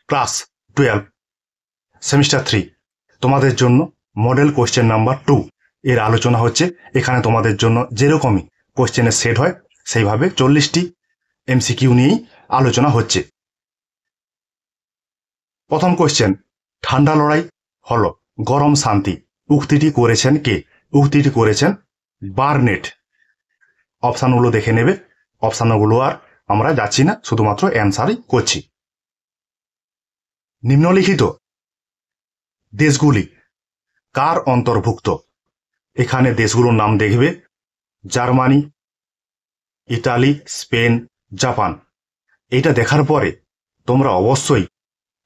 Class 12 semester 3 তোমাদের জন্য model question number 2 এর আলোচনা হচ্ছে। এখানে তোমাদের জন্য যেরকমই কোশ্চেনের সেট হয় সেইভাবে 40টি এমসিকিউ নিয়েই আলোচনা হচ্ছে। প্রথম কোশ্চেন, ঠান্ডা লড়াই হলো গরম শান্তি, উক্তিটি করেছেন কে? উক্তিটি করেছেন বার্নেট। অপশানগুলো দেখে নেবে, অপশানগুলো আর আমরা যাচ্ছি না, শুধুমাত্র অ্যান্সারই করছি। নিম্নলিখিত দেশগুলি কার অন্তর্ভুক্ত? এখানে দেশগুলোর নাম দেখবে, জার্মানি, ইতালি, স্পেন, জাপান। এটা দেখার পরে তোমরা অবশ্যই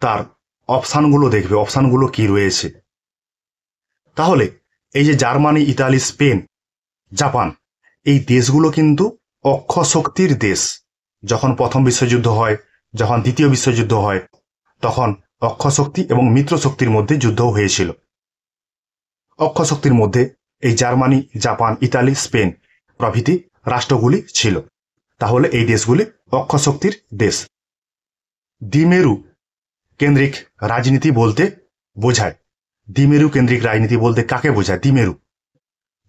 তার অপশানগুলো দেখবে, অপশানগুলো কি রয়েছে। তাহলে এই যে জার্মানি, ইতালি, স্পেন, জাপান, এই দেশগুলো কিন্তু অক্ষ শক্তির দেশ। যখন প্রথম বিশ্বযুদ্ধ হয়, যখন দ্বিতীয় বিশ্বযুদ্ধ হয়, তখন অক্ষ শক্তি এবং মিত্র শক্তির মধ্যে যুদ্ধ হয়েছিল। অক্ষ শক্তির মধ্যে এই জার্মানি, জাপান, ইতালি, স্পেন প্রভৃতি রাষ্ট্রগুলি ছিল। তাহলে এই দেশগুলি অক্ষ শক্তির দেশ। দ্বিমেরু কেন্দ্রিক রাজনীতি বলতে বোঝায়, দ্বিমেরু কেন্দ্রিক রাজনীতি বলতে কাকে বোঝায়? দ্বিমেরু।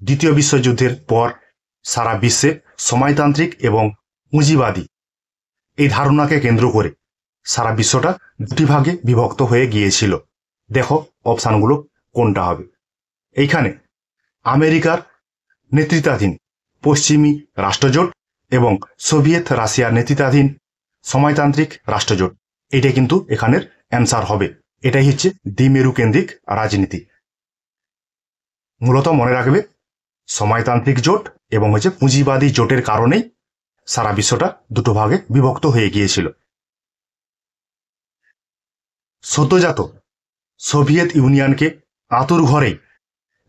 দ্বিতীয় বিশ্বযুদ্ধের পর সারা বিশ্বে সময়তান্ত্রিক এবং পুঁজিবাদী এই ধারণাকে কেন্দ্র করে সারা বিশ্বটা দুটি ভাগে বিভক্ত হয়ে গিয়েছিল। দেখো অপশানগুলো কোনটা হবে। এইখানে আমেরিকার নেতৃত্বাধীন পশ্চিমী রাষ্ট্রজোট এবং সোভিয়েত রাশিয়ার নেতৃত্বাধীন সময়তান্ত্রিক রাষ্ট্রজোট, এটা কিন্তু এখানের অ্যান্সার হবে। এটাই হচ্ছে দ্বিমেরু কেন্দ্রিক রাজনীতি। মূলত মনে রাখবে, সময়তান্ত্রিক জোট এবং পুঁজিবাদী জোটের কারণেই সারা বিশ্বটা দুটো ভাগে বিভক্ত হয়ে গিয়েছিল। সদ্যজাত সোভিয়েত ইউনিয়নকে আঁতুর ঘরেই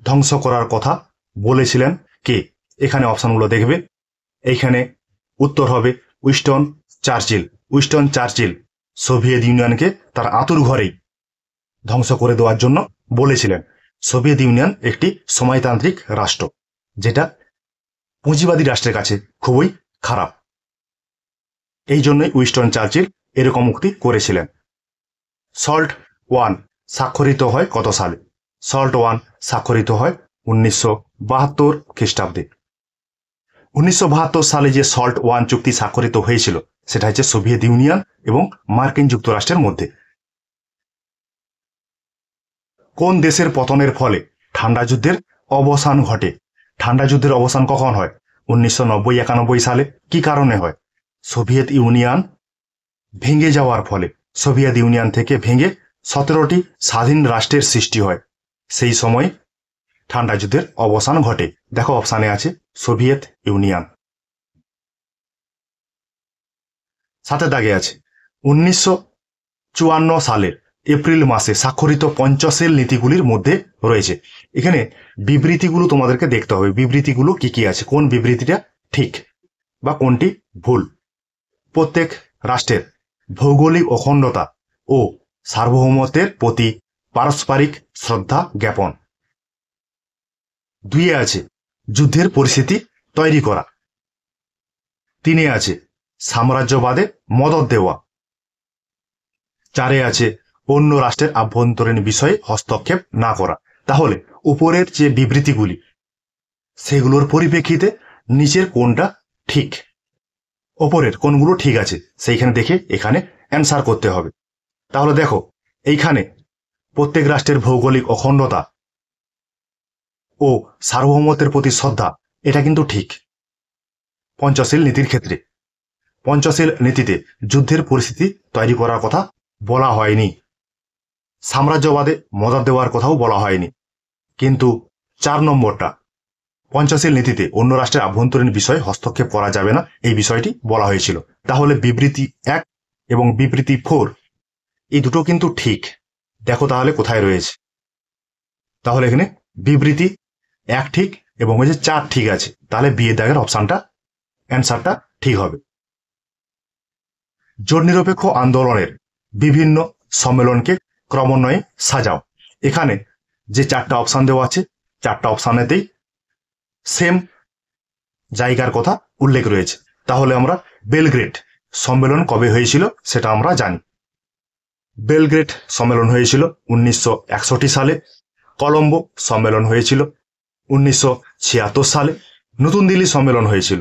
ধ্বংস করার কথা বলেছিলেন কে? এখানে অপশনগুলো দেখবে। এইখানে উত্তর হবে Winston Churchill. Winston Churchill Soviet ইউনিয়নকে তার আঁতুর ঘরেই ধ্বংস করে দেওয়ার জন্য বলেছিলেন। সোভিয়েত ইউনিয়ন একটি সময়তান্ত্রিক রাষ্ট্র, যেটা পুঁজিবাদী রাষ্ট্রের কাছে খুবই খারাপ। এই জন্যই উইনস্টন চার্চিল এরকম উক্তি করেছিলেন। সল্ট ওয়ান স্বাক্ষরিত হয় কত সালে? সল্ট ওয়ান স্বাক্ষরিত হয় 1972 খ্রিস্টাব্দে। 1972 সালে যে সল্ট ওয়ান চুক্তি স্বাক্ষরিত হয়েছিল সেটা হচ্ছে সোভিয়েত ইউনিয়ন এবং মার্কিন যুক্তরাষ্ট্রের মধ্যে। কোন দেশের পতনের ফলে ঠান্ডা যুদ্ধের অবসান ঘটে? ঠান্ডা যুদ্ধের অবসান কখন হয়? 1990-91 সালে। কি কারণে হয়? সোভিয়েত ইউনিয়ন ভেঙে যাওয়ার ফলে। সোভিয়েত ইউনিয়ন থেকে ভেঙে 17টি স্বাধীন রাষ্ট্রের সৃষ্টি হয়। সেই সময় ঠান্ডা যুদ্ধের অবসান ঘটে। দেখো অপশানে আছে সোভিয়েত ইউনিয়ন। সাথে দাগে আছে 1954 সালের এপ্রিল মাসে স্বাক্ষরিত পঞ্চশীল নীতিগুলির মধ্যে রয়েছে। এখানে বিবৃতিগুলো তোমাদেরকে দেখতে হবে, বিবৃতিগুলো কি কি আছে, কোন বিবৃতিটা ঠিক বা কোনটি ভুল। প্রত্যেক রাষ্ট্রের ভৌগোলিক অখণ্ডতা ও সার্বভৌমত্বের প্রতি পারস্পরিক শ্রদ্ধা জ্ঞাপন। 2 আছে যুদ্ধের পরিস্থিতি তৈরি করা। 3 আছে সাম্রাজ্যবাদে মদত দেওয়া। 4 আছে অন্য রাষ্ট্রের আভ্যন্তরীণ বিষয়ে হস্তক্ষেপ না করা। তাহলে উপরের যে বিবৃতিগুলি সেগুলোর পরিপ্রেক্ষিতে নিচের কোনটা ঠিক, ওপরের কোনগুলো ঠিক আছে সেইখানে দেখে এখানে অ্যান্সার করতে হবে। তাহলে দেখো এইখানে প্রত্যেক রাষ্ট্রের ভৌগোলিক অখণ্ডতা ও সার্বভৌমত্বের প্রতি শ্রদ্ধা, এটা কিন্তু ঠিক পঞ্চশীল নীতির ক্ষেত্রে। পঞ্চশীল নীতিতে যুদ্ধের পরিস্থিতি তৈরি করার কথা বলা হয়নি, সাম্রাজ্যবাদে মদত দেওয়ার কথাও বলা হয়নি। কিন্তু 4 নম্বরটা, পঞ্চশীল নীতিতে অন্য রাষ্ট্রের আভ্যন্তরীণ বিষয়ে হস্তক্ষেপ করা যাবে না, এই বিষয়টি বলা হয়েছিল। তাহলে বিবৃতি 1 এবং বিবৃতি 4 এই দুটো কিন্তু ঠিক। দেখো তাহলে কোথায় রয়েছে। তাহলে এখানে বিবৃতি 1 ঠিক এবং 4 ঠিক আছে। তাহলে বি এর দাগের অপশনটা অ্যান্সারটা ঠিক হবে। জোট নিরপেক্ষ আন্দোলনের বিভিন্ন সম্মেলনকে ক্রমান্বয়ে সাজাও। এখানে যে 4টা অপশন দেওয়া আছে 4টা অপশনেতেই সেম জায়গার কথা উল্লেখ রয়েছে। তাহলে আমরা বেলগ্রেড সম্মেলন কবে হয়েছিল সেটা আমরা জানি। বেলগ্রেড সম্মেলন হয়েছিল 1961 সালে, কলম্বো সম্মেলন হয়েছিল 1976 সালে, নতুন দিল্লি সম্মেলন হয়েছিল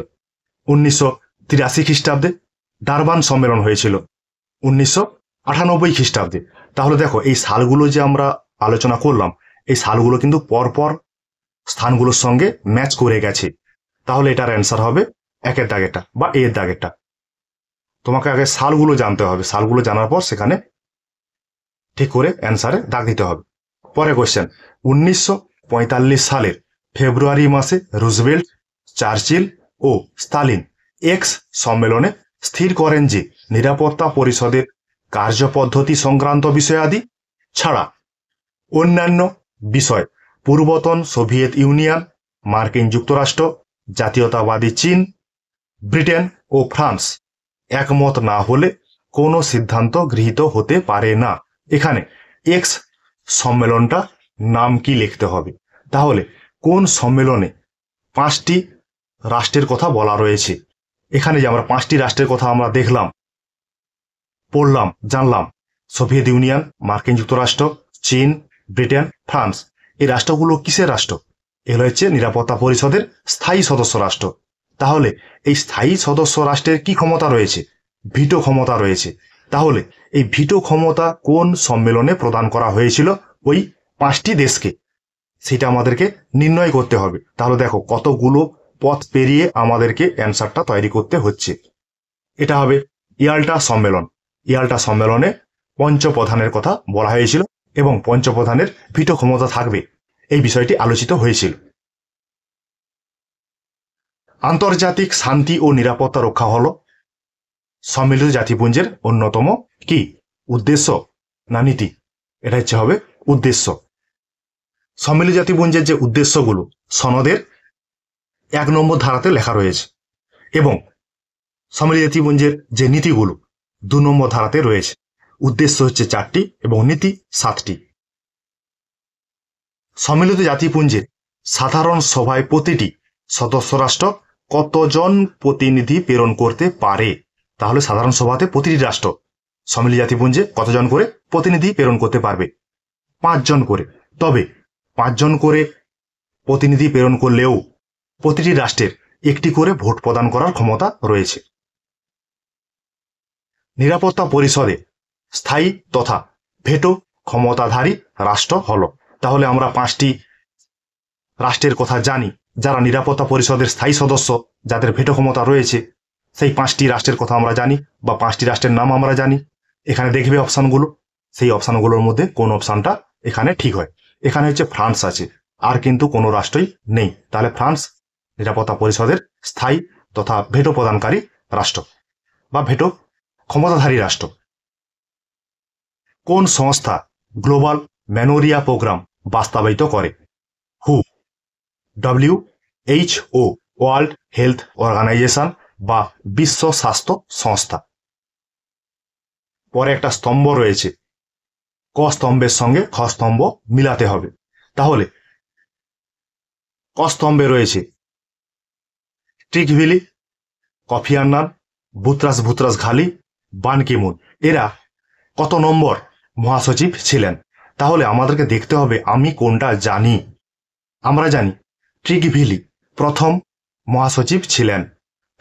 1983 খ্রিস্টাব্দে, ডারবান সম্মেলন হয়েছিল 1998 খ্রিস্টাব্দে। তাহলে দেখো এই সালগুলো যে আমরা আলোচনা করলাম, এই সালগুলো কিন্তু পরপর স্থানগুলোর সঙ্গে ম্যাচ করে গেছে। তাহলে এটার অ্যান্সার হবে একের দাগেরটা বা এর দাগেরটা। তোমাকে আগে সালগুলো জানতে হবে, সালগুলো জানার পর সেখানে ঠিক করে অ্যান্সারে দাগ দিতে হবে। পরে কোশ্চেন, 1945 সালের ফেব্রুয়ারি মাসে রুজভেল্ট, চার্চিল ও স্তালিন এক্স সম্মেলনে স্থির করেন যে নিরাপত্তা পরিষদের কার্যপদ্ধতি সংক্রান্ত বিষয়াদি ছাড়া অন্যান্য বিষয় পূর্বতন সোভিয়েত ইউনিয়ন, মার্কিন যুক্তরাষ্ট্র, জাতীয়তাবাদী চীন, ব্রিটেন ও ফ্রান্স একমত না হলে কোনো সিদ্ধান্ত গৃহীত হতে পারে না। এখানে এক্স সম্মেলনটা নাম কি লিখতে হবে। তাহলে কোন সম্মেলনে 5টি রাষ্ট্রের কথা বলা রয়েছে। এখানে যে আমরা 5টি রাষ্ট্রের কথা আমরা দেখলাম, পড়লাম, জানলাম, সোভিয়েত ইউনিয়ন, মার্কিন যুক্তরাষ্ট্র, চীন, ব্রিটেন, ফ্রান্স, এই রাষ্ট্রগুলো কিসের রাষ্ট্র? এগুলো হচ্ছে নিরাপত্তা পরিষদের স্থায়ী সদস্য রাষ্ট্র। তাহলে এই স্থায়ী সদস্য রাষ্ট্রের কি ক্ষমতা রয়েছে? ভিটো ক্ষমতা রয়েছে। তাহলে এই ভিটো ক্ষমতা কোন সম্মেলনে প্রদান করা হয়েছিল ওই 5টি দেশকে, সেটা আমাদেরকে নির্ণয় করতে হবে। তাহলে দেখো কতগুলো পথ পেরিয়ে আমাদেরকে অ্যান্সারটা তৈরি করতে হচ্ছে। এটা হবে ইয়াল্টা সম্মেলন। ইয়াল্টা সম্মেলনে পঞ্চপ্রধানের কথা বলা হয়েছিল এবং পঞ্চপ্রধানের ভিটো ক্ষমতা থাকবে, এই বিষয়টি আলোচিত হয়েছিল। আন্তর্জাতিক শান্তি ও নিরাপত্তা রক্ষা হল সম্মিলিত জাতিপুঞ্জের অন্যতম কি উদ্দেশ্য না নীতি? এটা হচ্ছে হবে উদ্দেশ্য। সম্মিলিত জাতিপুঞ্জের যে উদ্দেশ্যগুলো সনদের 1 নম্বর ধারাতে লেখা রয়েছে এবং সম্মিলিত জাতিপুঞ্জের যে নীতিগুলো 2 নম্বর ধারাতে রয়েছে। উদ্দেশ্য হচ্ছে 4টি এবং নীতি 7টি। সম্মিলিত জাতিপুঞ্জের সাধারণ সভায় প্রতিটি সদস্য রাষ্ট্র কতজন প্রতিনিধি প্রেরণ করতে পারে? তাহলে সাধারণ সভাতে প্রতিটি রাষ্ট্র সম্মিলিত জাতিপুঞ্জে কতজন করে প্রতিনিধি প্রেরণ করতে পারবে? 5 জন করে। তবে 5 জন করে প্রতিনিধি প্রেরণ করলেও প্রতিটি রাষ্ট্রের একটি করে ভোট প্রদান করার ক্ষমতা রয়েছে। নিরাপত্তা পরিষদে স্থায়ী তথা ভেটো ক্ষমতাধারী রাষ্ট্র হল। তাহলে আমরা 5টি রাষ্ট্রের কথা জানি যারা নিরাপত্তা পরিষদের স্থায়ী সদস্য, যাদের ভেটো ক্ষমতা রয়েছে। সেই 5টি রাষ্ট্রের কথা আমরা জানি বা 5টি রাষ্ট্রের নাম আমরা জানি। এখানে দেখবে অপশানগুলো, সেই অপশানগুলোর মধ্যে কোন অপশানটা এখানে ঠিক হয়। এখানে হচ্ছে ফ্রান্স আছে, আর কিন্তু কোনো রাষ্ট্রই নেই। তাহলে ফ্রান্স নিরাপত্তা পরিষদের স্থায়ী তথা ভেটো প্রদানকারী রাষ্ট্র বা ভেটো ক্ষমতাধারী রাষ্ট্র। কোন সংস্থা গ্লোবাল ম্যানোরিয়া প্রোগ্রাম বাস্তবায়িত করে? হু, WHO, ওয়ার্ল্ড হেলথ অর্গানাইজেশন বা বিশ্ব স্বাস্থ্য সংস্থা। পরে একটা স্তম্ভ রয়েছে, ক স্তম্ভের সঙ্গে খ স্তম্ভ মিলাতে হবে। তাহলে ক স্তম্ভে রয়েছে ট্রিকভিলি, কফি আন্নান, বুত্রাস ঘালি, বান কি মুন। এরা কত নম্বর মহাসচিব ছিলেন? তাহলে আমাদেরকে দেখতে হবে আমি কোনটা জানি। আমরা জানি ট্রিকভিলি প্রথম মহাসচিব ছিলেন।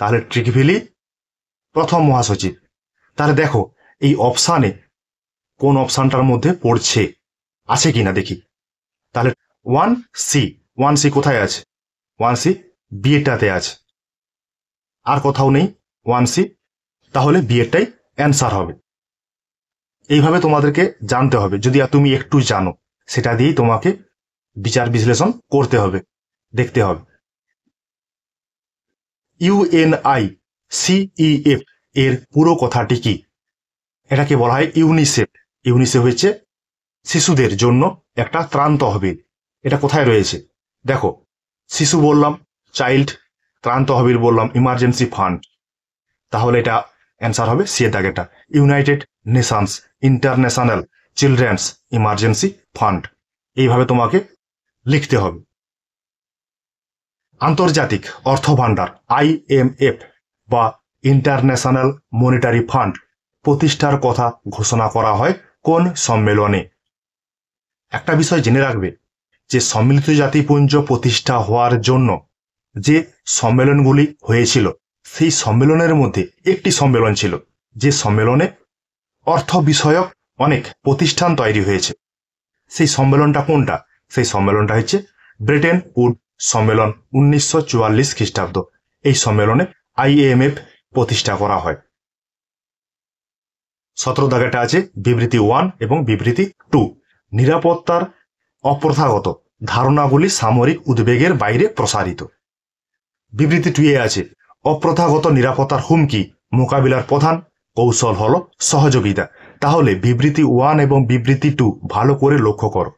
তাহলে ট্রিকভিলি প্রথম মহাসচিব। তাহলে দেখো এই অপশানে কোন অপশানটার মধ্যে পড়ছে, আছে কিনা দেখি। তাহলে 1C কোথায় আছে? 1C বিয়েটাতে আছে, আর কোথাও নেই 1C। তাহলে বিয়েটাই অ্যান্সার হবে। এইভাবে তোমাদেরকে জানতে হবে। যদি তুমি একটু জানো, সেটা দিয়েই তোমাকে বিচার বিশ্লেষণ করতে হবে, দেখতে হবে। UNICEF এর পুরো কথাটি কি? এটাকে বলা হয় ইউনিসেফ। ইউনিসেফ হচ্ছে শিশুদের জন্য একটা ত্রাণ তহবিল। এটা কোথায় রয়েছে দেখো, শিশু বললাম চাইল্ড, ত্রাণ তহবিল বললাম ইমার্জেন্সি ফান্ড। তাহলে এটা অ্যান্সার হবে সি এর দাগেরটা, United Nations International Children's Emergency Fund. এইভাবে তোমাকে লিখতে হবে। আন্তর্জাতিক অর্থ ভান্ডার IMF বা ইন্টারন্যাশনাল মনিটারি ফান্ড প্রতিষ্ঠার কথা ঘোষণা করা হয় কোন সম্মেলনে? একটা বিষয় জেনে রাখবে যে সম্মিলিত জাতিপুঞ্জ প্রতিষ্ঠা হওয়ার জন্য যে সম্মেলনগুলি হয়েছিল সেই সম্মেলনের মধ্যে একটি সম্মেলন ছিল যে সম্মেলনে অর্থ বিষয়ক অনেক প্রতিষ্ঠান তৈরি হয়েছে। সেই সম্মেলনটা কোনটা? সেই সম্মেলনটা হচ্ছে ব্রেটেন উড সম্মেলন 1944 খ্রিস্টাব্দ। এই সম্মেলনে IMF প্রতিষ্ঠা করা হয়। 17 দাগেটা আছে বিবৃতি 1 এবং বিবৃতি 2। নিরাপত্তার অপ্রথাগত ধারণাগুলি সামরিক উদ্বেগের বাইরে প্রসারিত। বিবৃতি 2 এ আছে অপ্রথাগত নিরাপত্তার হুমকি মোকাবিলার প্রধান কৌশল হলো সহযোগিতা। তাহলে বিবৃতি 1 এবং বিবৃতি 2 ভালো করে লক্ষ্য করো।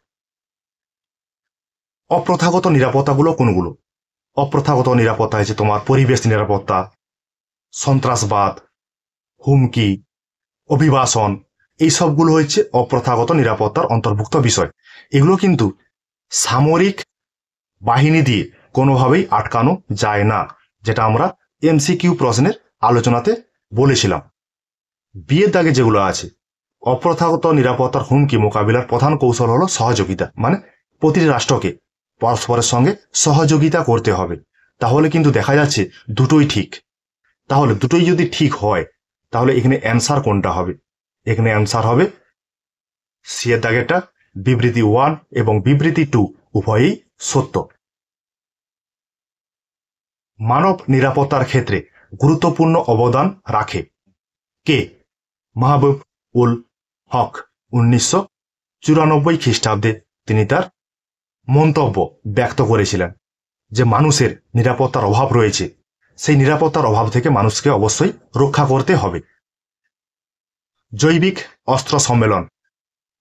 অপ্রথাগত নিরাপত্তাগুলো কোনগুলো? অপ্রথাগত নিরাপত্তা হচ্ছে তোমার পরিবেশ নিরাপত্তা, সন্ত্রাসবাদ, হুমকি, অভিবাসন, এই সবগুলো হচ্ছে অপ্রথাগত নিরাপত্তার অন্তর্ভুক্ত বিষয়। এগুলো কিন্তু সামরিক বাহিনী দিয়ে কোনোভাবেই আটকানো যায় না, যেটা আমরা MCQ প্রশ্নের আলোচনাতে বলেছিলাম। বিয়ের দাগে যেগুলো আছে অপ্রথাগত নিরাপত্তার হুমকি মোকাবিলার প্রধান কৌশল হলো সহযোগিতা, মানে প্রতিটি রাষ্ট্রকে পরস্পরের সঙ্গে সহযোগিতা করতে হবে। তাহলে কিন্তু দেখা যাচ্ছে দুটোই ঠিক। তাহলে দুটোই যদি ঠিক হয় তাহলে এখানে অ্যান্সার কোনটা হবে? এখানে অ্যান্সার হবে সি এর দাগেরটা বিবৃতি 1 এবং বিবৃতি 2 উভয়ই সত্য। মানব নিরাপত্তার ক্ষেত্রে গুরুত্বপূর্ণ অবদান রাখে কে? মাহবুব উল হক 1994 খ্রিস্টাব্দে তিনি তার মন্তব্য ব্যক্ত করেছিলেন যে মানুষের নিরাপত্তার অভাব রয়েছে, সেই নিরাপত্তার অভাব থেকে মানুষকে অবশ্যই রক্ষা করতে হবে। জৈবিক অস্ত্র সম্মেলন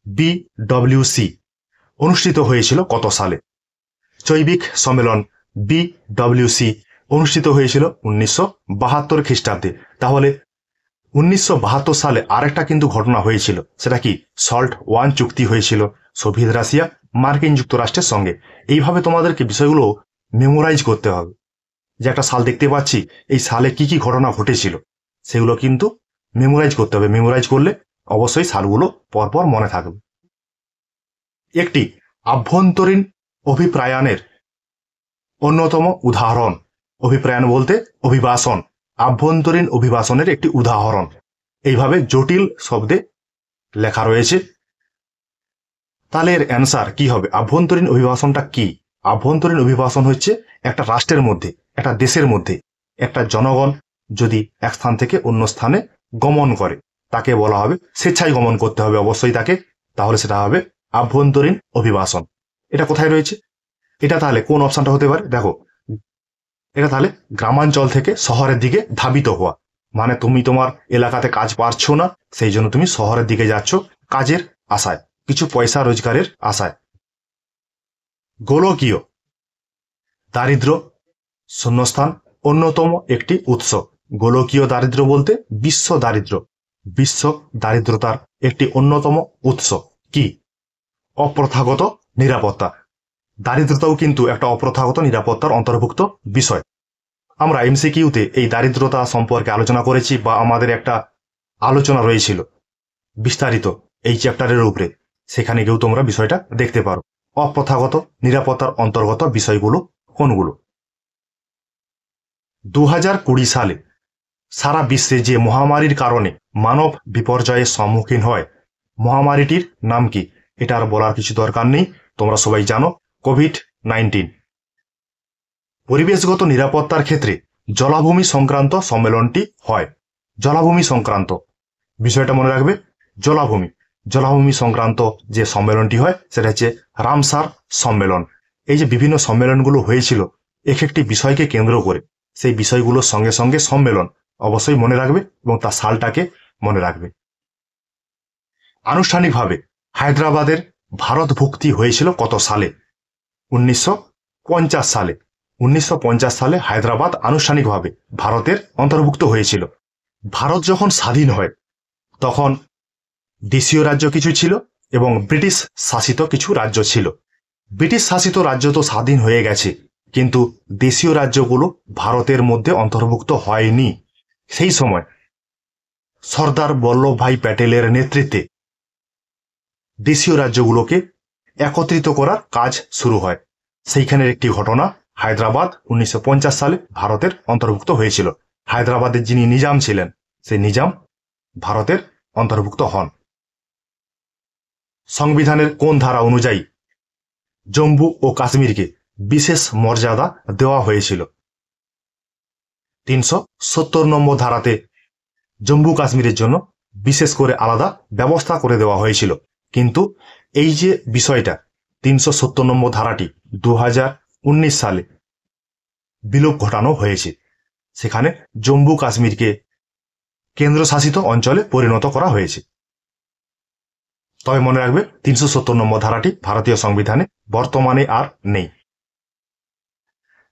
BWC অনুষ্ঠিত হয়েছিল কত সালে? জৈবিক সম্মেলন BWC অনুষ্ঠিত হয়েছিল 1972 খ্রিস্টাব্দে। তাহলে 1972 সালে আরেকটা কিন্তু ঘটনা হয়েছিল, সেটা কি? সল্ট 1 চুক্তি হয়েছিল সোভিয়েত রাশিয়া মার্কিন যুক্তরাষ্ট্রের সঙ্গে। এইভাবে তোমাদেরকে বিষয়গুলো মেমোরাইজ করতে হবে, যে একটা সাল দেখতে পাচ্ছি, এই সালে কি কি ঘটনা ঘটেছিল সেগুলো কিন্তু মেমোরাইজ করতে হবে। মেমোরাইজ করলে অবশ্যই সালগুলো পরপর মনে থাকবে। একটি আভ্যন্তরীণ অভিপ্রায়নের অন্যতম উদাহরণ, অভিপ্রায়ন বলতে অভিবাসন, আভ্যন্তরীণ অভিবাসনের একটি উদাহরণ এইভাবে জটিল শব্দে লেখা রয়েছে। তাহলে এর অ্যান্সার কি হবে? আভ্যন্তরীণ অভিবাসনটা কি? আভ্যন্তরীণ অভিবাসন হচ্ছে একটা রাষ্ট্রের মধ্যে, একটা দেশের মধ্যে একটা জনগণ যদি এক স্থান থেকে অন্য স্থানে গমন করে তাকে বলা হবে, স্বেচ্ছায় গমন করতে হবে অবশ্যই তাকে, তাহলে সেটা হবে আভ্যন্তরীণ অভিবাসন। এটা কোথায় রয়েছে? এটা তাহলে কোন অপশনটা হতে পারে? দেখো, এটা তাহলে গ্রামাঞ্চল থেকে শহরের দিকে ধাবিত হওয়া, মানে তুমি তোমার এলাকাতে কাজ পারছো না, সেই জন্য তুমি শহরের দিকে যাচ্ছ কাজের আশায়, কিছু পয়সা রোজগারের আশায়। গোলকীয় দারিদ্র শূন্যস্থান অন্যতম একটি উৎস। গোলকীয় দারিদ্র বলতে বিশ্ব দারিদ্র, বিশ্ব দারিদ্রতার একটি অন্যতম উৎস কি? অপ্রথাগত নিরাপত্তা। দারিদ্রতাও কিন্তু একটা অপ্রথাগত নিরাপত্তার অন্তর্ভুক্ত বিষয়। আমরা MCQতে এই দারিদ্রতা সম্পর্কে আলোচনা করেছি, বা আমাদের একটা আলোচনা রয়েছিল বিস্তারিত এই চ্যাপ্টারের উপরে, সেখানে গিয়েও তোমরা বিষয়টা দেখতে পারো। অপ্রথাগত নিরাপত্তার অন্তর্গত বিষয়গুলো কোনগুলো? 2020 সালে সারা বিশ্বে যে মহামারীর কারণে মানব বিপর্যয়ের সম্মুখীন হয়, মহামারীটির নাম কি? এটা আর বলার কিছু দরকার নেই, তোমরা সবাই জানো, COVID-19। পরিবেশগত নিরাপত্তার ক্ষেত্রে জলাভূমি সংক্রান্ত সম্মেলনটি হয়। জলাভূমি সংক্রান্ত বিষয়টা মনে রাখবে, জলাভূমি, জলাভূমি সংক্রান্ত যে সম্মেলনটি হয় সেটা হচ্ছে রামসার সম্মেলন। এই যে বিভিন্ন সম্মেলনগুলো হয়েছিল এক একটি বিষয়কে কেন্দ্র করে, সেই বিষয়গুলোর সঙ্গে সঙ্গে সম্মেলন অবশ্যই মনে রাখবে এবং তার সালটাকে মনে রাখবে। আনুষ্ঠানিকভাবে হায়দ্রাবাদের ভারত ভুক্তি হয়েছিল কত সালে? 1950 সালে। 1950 সালে হায়দ্রাবাদ আনুষ্ঠানিকভাবে ভারতের অন্তর্ভুক্ত হয়েছিল। ভারত যখন স্বাধীন হয় তখন দেশীয় রাজ্য কিছু ছিল এবং ব্রিটিশ শাসিত কিছু রাজ্য ছিল। ব্রিটিশ শাসিত রাজ্য তো স্বাধীন হয়ে গেছে, কিন্তু দেশীয় রাজ্যগুলো ভারতের মধ্যে অন্তর্ভুক্ত হয়নি। সেই সময় সর্দার বল্লভভাই প্যাটেলের নেতৃত্বে দেশীয় রাজ্যগুলোকে একত্রিত করার কাজ শুরু হয়। সেইখানের একটি ঘটনা, হায়দ্রাবাদ 1950 সালে ভারতের অন্তর্ভুক্ত হয়েছিল। হায়দ্রাবাদের যিনি নিজাম ছিলেন, সেই নিজাম ভারতের অন্তর্ভুক্ত হন। সংবিধানের কোন ধারা অনুযায়ী জম্মু ও কাশ্মীরকে বিশেষ মর্যাদা দেওয়া হয়েছিল? 370 নম্বর ধারাতে জম্মু কাশ্মীরের জন্য বিশেষ করে আলাদা ব্যবস্থা করে দেওয়া হয়েছিল। কিন্তু এই যে বিষয়টা, 370 নম্বর ধারাটি 2019 সালে বিলোপ ঘটানো হয়েছে। সেখানে জম্মু কাশ্মীরকে কেন্দ্রশাসিত অঞ্চলে পরিণত করা হয়েছে। তবে মনে রাখবে 370 নম্বর ধারাটি ভারতীয় সংবিধানে বর্তমানে আর নেই।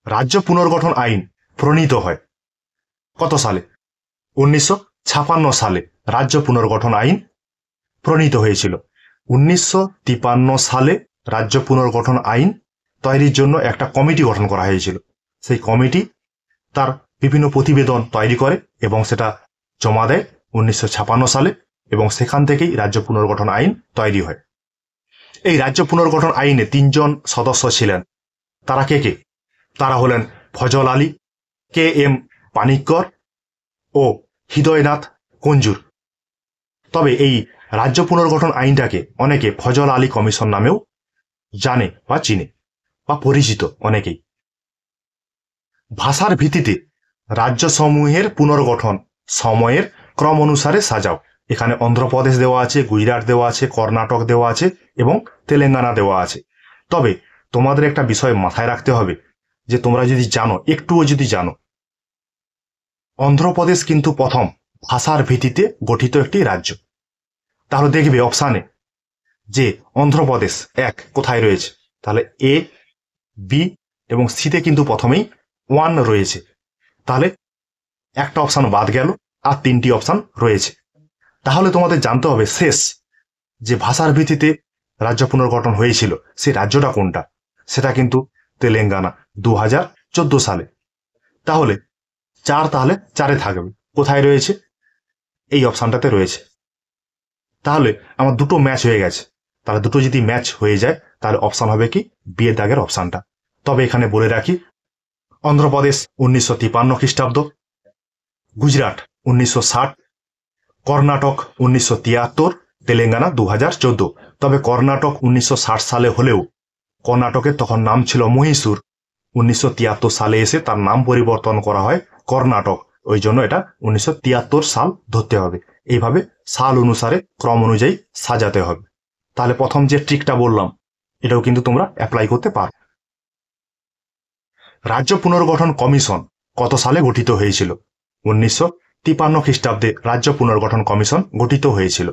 রাজ্য পুনর্গঠন আইন প্রণীত হয় কত সালে? 1956 সালে রাজ্য পুনর্গঠন আইন প্রণীত হয়েছিল। 1953 সালে রাজ্য পুনর্গঠন আইন তৈরির জন্য একটা কমিটি গঠন করা হয়েছিল। সেই কমিটি তার বিভিন্ন প্রতিবেদন তৈরি করে এবং সেটা জমা দেয় 1956 সালে, এবং সেখান থেকেই রাজ্য পুনর্গঠন আইন তৈরি হয়। এই রাজ্য পুনর্গঠন আইনে 3 জন সদস্য ছিলেন। তারা কে কে? তারা হলেন ফজল আলী, কে এম পানিক্কর ও হৃদয়নাথ কঞ্জুর। তবে এই রাজ্য পুনর্গঠন আইনটাকে অনেকে ফজল আলী কমিশন নামেও জানে বা চিনে বা পরিচিত অনেকেই। ভাষার ভিত্তিতে রাজ্যসমূহের পুনর্গঠন সময়ের ক্রম অনুসারে সাজাও। এখানে অন্ধ্রপ্রদেশ দেওয়া আছে, গুজরাট দেওয়া আছে, কর্ণাটক দেওয়া আছে এবং তেলেঙ্গানা দেওয়া আছে। তবে তোমাদের একটা বিষয় মাথায় রাখতে হবে, যে তোমরা যদি জানো, একটুও যদি জানো, অন্ধ্রপ্রদেশ কিন্তু প্রথম ভাষার ভিত্তিতে গঠিত একটি রাজ্য। তাহলে দেখবে অপশানে যে অন্ধ্রপ্রদেশ 1 কোথায় রয়েছে, তাহলে এ, বি এবং সিতে কিন্তু প্রথমেই 1 রয়েছে। তাহলে একটা অপশান বাদ গেল, আর 3টি অপশান রয়েছে। তাহলে তোমাদের জানতে হবে শেষ যে ভাষার ভিত্তিতে রাজ্য পুনর্গঠন হয়েছিল সেই রাজ্যটা কোনটা। সেটা কিন্তু তেলেঙ্গানা 2014 সালে। তাহলে 4, তাহলে 4-এ থাকবে। কোথায় রয়েছে? এই অপশানটাতে রয়েছে। তাহলে আমার দুটো ম্যাচ হয়ে গেছে। তাহলে দুটো যদি ম্যাচ হয়ে যায় তাহলে অপশান হবে কি? বি এর দাগের অপশানটা। তবে এখানে বলে রাখি, অন্ধ্রপ্রদেশ 1953 খ্রিস্টাব্দ, গুজরাট 1960, কর্ণাটক 1973, তেলেঙ্গানা 2014। তবে কর্ণাটক 1960 সালে হলেও কর্ণাটকের তখন নাম ছিল মহীশূর। 1973 সালে এসে তার নাম পরিবর্তন করা হয় কর্ণাটক। ওই জন্য এটা 1973 সাল ধরতে হবে। এইভাবে সাল অনুসারে ক্রম অনুযায়ী সাজাতে হবে। তাহলে প্রথম যে ট্রিকটা বললাম এটাও কিন্তু তোমরা অ্যাপ্লাই করতে পারো। রাজ্য পুনর্গঠন কমিশন কত সালে গঠিত হয়েছিল? 1953 খ্রিস্টাব্দে রাজ্য পুনর্গঠন কমিশন গঠিত হয়েছিল।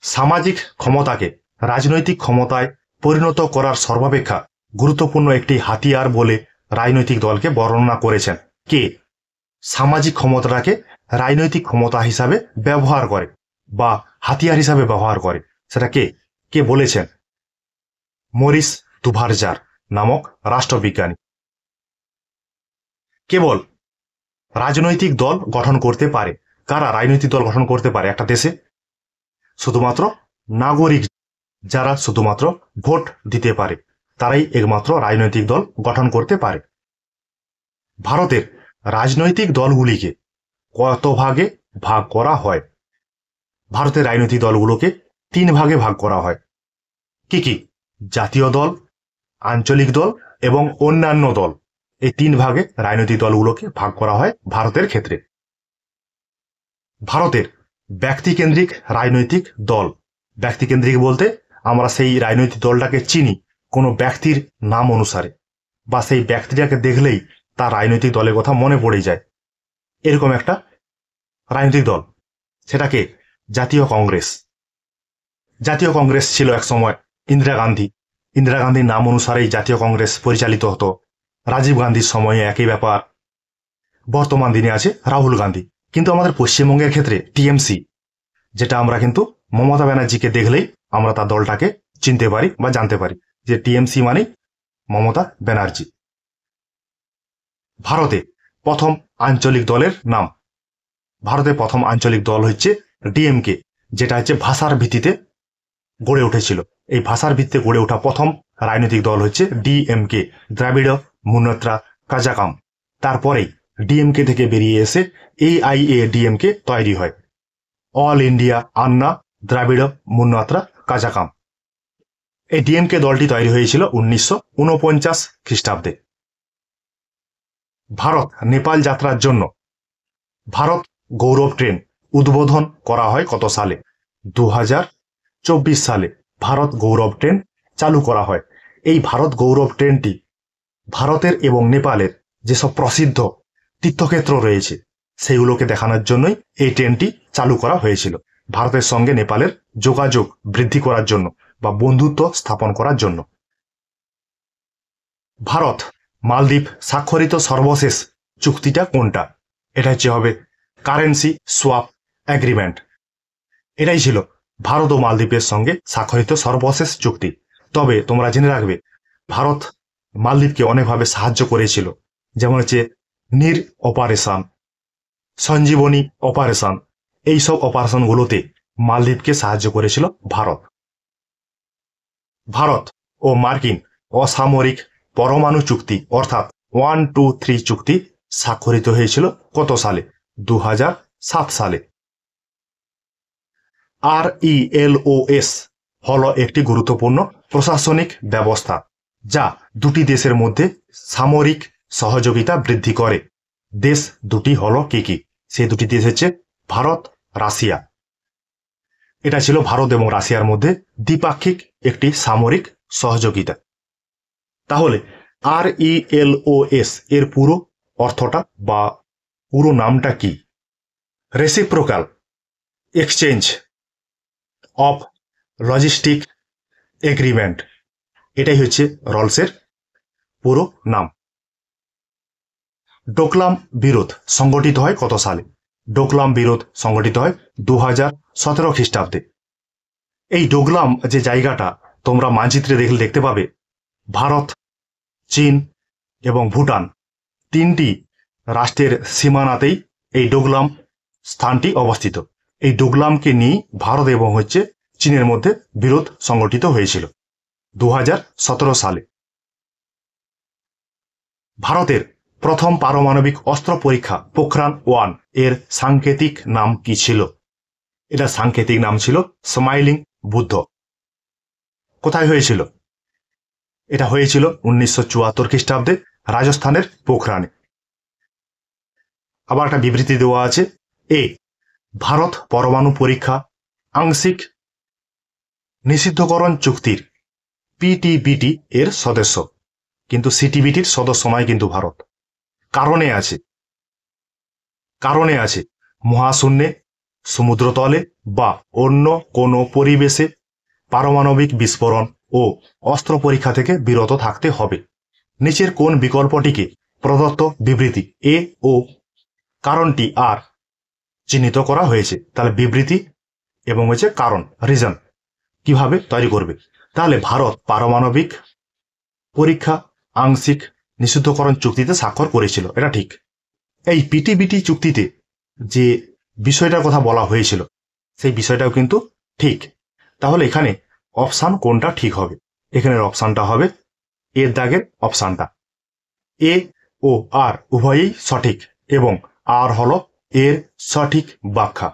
সামাজিক ক্ষমতাকে রাজনৈতিক ক্ষমতায় পরিণত করার সর্বাপেক্ষা গুরুত্বপূর্ণ একটি হাতিয়ার বলে রাজনৈতিক দলকে বর্ণনা করেছেন কে? সামাজিক ক্ষমতাটাকে রাজনৈতিক ক্ষমতা হিসাবে ব্যবহার করে বা হাতিয়ার হিসাবে ব্যবহার করে, সেটা কে কে বলেছেন? মরিস দুভারজার নামক রাষ্ট্রবিজ্ঞানী। কেবল রাজনৈতিক দল গঠন করতে পারে। কারা রাজনৈতিক দল গঠন করতে পারে একটা দেশে? শুধুমাত্র নাগরিক, যারা শুধুমাত্র ভোট দিতে পারে, তারাই একমাত্র রাজনৈতিক দল গঠন করতে পারে। ভারতের রাজনৈতিক দলগুলিকে কত ভাগে ভাগ করা হয়? ভারতের রাজনৈতিক দলগুলোকে 3 ভাগে ভাগ করা হয়। কি কি? জাতীয় দল, আঞ্চলিক দল এবং অন্যান্য দল। এই 3 ভাগে রাজনৈতিক দলগুলোকে ভাগ করা হয় ভারতের ক্ষেত্রে। ভারতের ব্যক্তিকেন্দ্রিক রাজনৈতিক দল, ব্যক্তিকেন্দ্রিক বলতে আমরা সেই রাজনৈতিক দলটাকে চিনি কোনো ব্যক্তির নাম অনুসারে, বা সেই ব্যক্তিটাকে দেখলেই তার রাজনৈতিক দলের কথা মনে পড়ে যায়, এরকম একটা রাজনৈতিক দল। সেটাকে জাতীয় কংগ্রেস। জাতীয় কংগ্রেস ছিল এক সময় ইন্দিরা গান্ধী। ইন্দিরা গান্ধীর নাম অনুসারেই জাতীয় কংগ্রেস পরিচালিত হতো। রাজীব গান্ধীর সময়ে একই ব্যাপার। বর্তমান দিনে আছে রাহুল গান্ধী। কিন্তু আমাদের পশ্চিমবঙ্গের ক্ষেত্রে টিএমসি, যেটা আমরা কিন্তু মমতা ব্যানার্জিকে দেখলেই আমরা তার দলটাকে চিনতে পারি বা জানতে পারি যে টিএমসি মানে মমতা ব্যানার্জি। ভারতে প্রথম আঞ্চলিক দলের নাম, ভারতের প্রথম আঞ্চলিক দল হচ্ছে ডিএমকে। যেটা হচ্ছে ভাষার ভিত্তিতে গড়ে উঠেছিল। এই ভাষার ভিত্তিতে গড়ে ওঠা প্রথম রাজনৈতিক দল হচ্ছে ডিএমকে, দ্রাবিড় মুন্নেত্রা কাজাগাম। তারপরেই ডিএমকে থেকে বেরিয়ে এসে AIADMK তৈরি হয়, অল ইন্ডিয়া আন্না দ্রাবিড় মুন্নেত্রা কাজাগাম। এই ডিএমকে দলটি তৈরি হয়েছিল 1949 খ্রিস্টাব্দে। ভারত নেপাল যাত্রার জন্য ভারত গৌরব ট্রেন উদ্বোধন করা হয় কত সালে? 2024 সালে ভারত গৌরব ট্রেন চালু করা হয়। এই ভারত গৌরব ট্রেনটি ভারতের এবং নেপালের যেসব প্রসিদ্ধ তীর্থক্ষেত্র রয়েছে সেইগুলোকে দেখানোর জন্যই এই ট্রেনটি চালু করা হয়েছিল, ভারতের সঙ্গে নেপালের যোগাযোগ বৃদ্ধি করার জন্য বা বন্ধুত্ব স্থাপন করার জন্য। ভারত মালদ্বীপ স্বাক্ষরিত সর্বশেষ চুক্তিটা কোনটা? এটা হচ্ছে হবে কারেন্সি সোয়াপ এগ্রিমেন্ট। এটাই ছিল ভারত ও মালদ্বীপের সঙ্গে স্বাক্ষরিত সর্বশেষ চুক্তি। তবে তোমরা জেনে রাখবে, ভারত মালদ্বীপকে অনেকভাবে সাহায্য করেছিল, যেমন হচ্ছে নীর অপারেশন, সঞ্জীবনী অপারেশন, এইসব অপারেশনগুলোতে মালদ্বীপকে সাহায্য করেছিল ভারত। ভারত ও মার্কিন অসামরিক পরমাণু চুক্তি অর্থাৎ 123 চুক্তি স্বাক্ষরিত হয়েছিল কত সালে? 2007 সালে। RELOS হলো একটি গুরুত্বপূর্ণ প্রশাসনিক ব্যবস্থা যা দুটি দেশের মধ্যে সামরিক সহযোগিতা বৃদ্ধি করে। দেশ দুটি হলো কি কি? সেই দুটি দেশ হচ্ছে ভারত, রাশিয়া। এটা ছিল ভারত এবং রাশিয়ার মধ্যে দ্বিপাক্ষিক একটি সামরিক সহযোগিতা। তাহলে RELOS এর পুরো অর্থটা বা পুরো নামটা কি? Reciprocal exchange of logistic agreement, এটাই হচ্ছে রলসের পুরো নাম। ডোকলাম বিরোধ সংগঠিত হয় কত সালে? ডোকলাম বিরোধ সংগঠিত হয় 2017 খ্রিস্টাব্দে। এই ডোকলাম যে জায়গাটা তোমরা মানচিত্রে দেখলে দেখতে পাবে, ভারত, চীন এবং ভুটান তিনটি রাষ্ট্রের সীমানাতেই এই ডোকলাম স্থানটি অবস্থিত। এই ডোকলামকে নিয়ে ভারত এবং হচ্ছে চীনের মধ্যে বিরোধ সংগঠিত হয়েছিল 2017 সালে। ভারতের প্রথম পারমাণবিক অস্ত্র পরীক্ষা পোখরান-1 এর সাংকেতিক নাম কি ছিল? এটা সাংকেতিক নাম ছিল স্মাইলিং বুদ্ধ। কোথায় হয়েছিল? এটা হয়েছিল 1974 খ্রিস্টাব্দে রাজস্থানের পোখরানে। আবার একটা বিবৃতি দেওয়া আছে, ভারত পরমাণু পরীক্ষা আংশিক নিষিদ্ধকরণ চুক্তির PTBT এর সদস্য, কিন্তু CTBTর সদস্য নয় কিন্তু ভারত। কারণে আছে মহাশূন্যে, সমুদ্রতলে বা অন্য কোনো পরিবেশে পারমাণবিক বিস্ফোরণ ও অস্ত্র পরীক্ষা থেকে বিরত থাকতে হবে। নিচের কোন বিকল্পটিকে প্রদত্ত বিবৃতি এ ও কারণটি আর চিহ্নিত করা হয়েছে? তাহলে বিবৃতি এবং হচ্ছে কারণ, রিজন কিভাবে তৈরি করবে? তাহলে ভারত পারমাণবিক পরীক্ষা আংশিক নিষিদ্ধকরণ চুক্তিতে স্বাক্ষর করেছিল, এটা ঠিক। এই PTBT চুক্তিতে যে বিষয়টার কথা বলা হয়েছিল সেই বিষয়টাও কিন্তু ঠিক। তাহলে এখানে অপশান কোনটা ঠিক হবে? এখানের অপশানটা হবে এর দাগের অপশানটা। এ ও আর উভয়ই সঠিক এবং আর হলো এর সঠিক ব্যাখ্যা।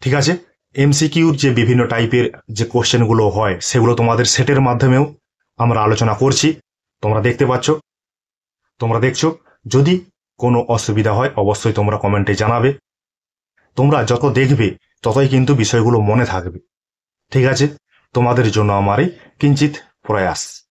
ঠিক আছে, MCQর যে বিভিন্ন টাইপের যে কোশ্চেনগুলো হয় সেগুলো তোমাদের সেটের মাধ্যমেও আমরা আলোচনা করছি, তোমরা দেখতে পাচ্ছ, তোমরা দেখছো। যদি কোনো অসুবিধা হয় অবশ্যই তোমরা কমেন্টে জানাবে। তোমরা যত দেখবে ততই কিন্তু বিষয়গুলো মনে থাকবে। ঠিক আছে, তোমাদের জন্য আমার এই কিঞ্চিত প্রয়াস।